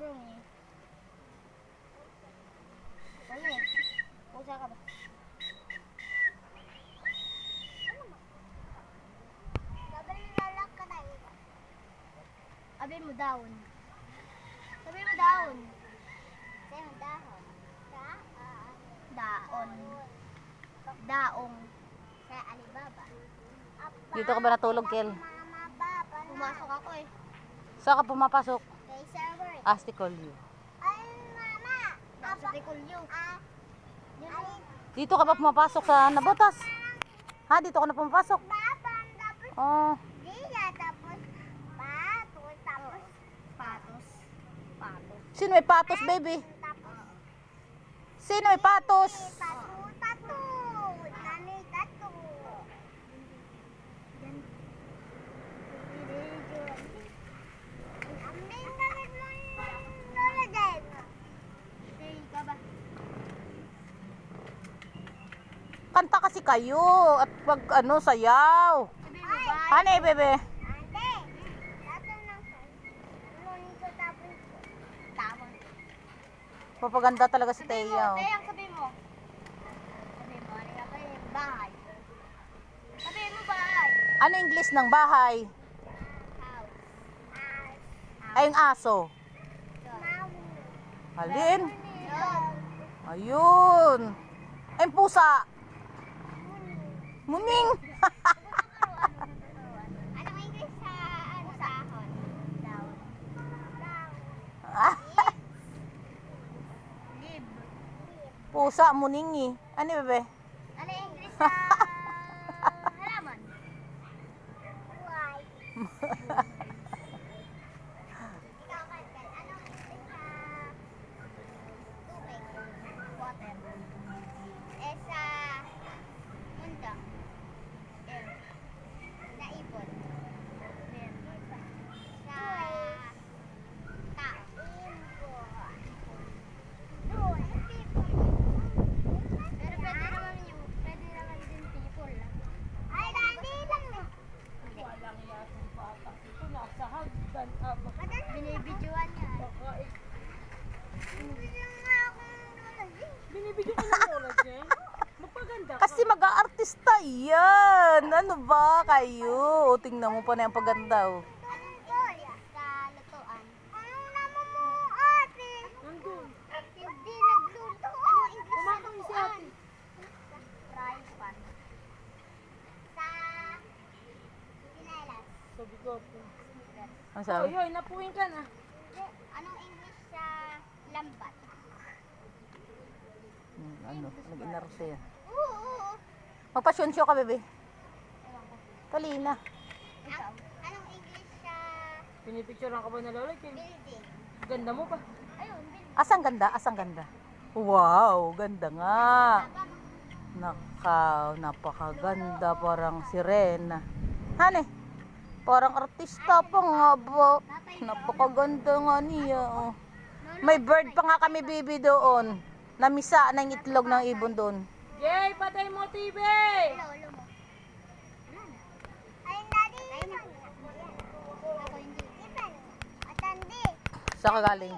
Bruni. Ano eh? Pusa ka ba? Sabi mo daon. Sabi mo daon. Sabi mo dahon. Daon. Daong. Sa Alibaba. Dito ka ba natulog, Kel? Pumasok ako eh. Saan ka pumapasok? Kay server. Asticolio. Ay, mama. Nasa Tikulyo. Dito ka ba pumapasok sa Nabotas? Ha? Dito ka na pumapasok? Oh. Patos. Patos. Sino may patos, baby? Sino may patos? Kanta kasi kayo at pag ano, sayaw. Honey, bebe. Papaganda talaga si Teo. Teyang, sabi mo. Sabi mo, ano nga kayo? Bahay. Sabi mo, bahay. Ano English ng bahay? House. Ay, yung aso. Halin? Ayun. Ay, yung pusa. Muning. Anong English sa ano sahon? Down. Lib. Pusa, muningi. Ano, bebe? Ano yung English sa halaman? Why? Ikaw, Kalkal, anong English sa tubig? Water. Eh, sa mundo? Air. Sa ibon? Air. Sa tao? Pero pwede naman din people lang. Ay, dandi lang eh. Walang yatong bata. Ito nasa hagdan. Binibidyoan niya. Binibigyan ka ng oras niya. Magpaganda ka. Kasi mag-aartista yan. Ano ba kayo? O, tingnan mo pa na yung paganda. Oh. Anong English sa lutuan? Anong naman mo, ate? Nandun. Hindi nagluto. Anong English sa Kumakang si lutuan? ate. Fry pan. Sa sinelas. Sabi ko po. Ano Hoy, sabi? hoy, napuwing ka na. Anong English sa lambat? Ano? Nag-inarte yan. Oo. Magpa-show ka, bebe. Ewan ko. Talina. Ikaw? Anong English sa Pinipicturean ka ba na lola? building? Ganda mo pa. Ayun, building. Asang ganda? Asang ganda? Wow, ganda nga. Nakaw, napakaganda. Parang sirena. Hane? Parang artista pa nga ba? Napakaganda nga niya. Oh. May bird pa nga kami, baby, doon. Namisa na yung itlog ng ibon doon. Jay, patay mo TV! Lolo mo. Ay, daddy. Ako hindi. Atandi. Saan ka galing?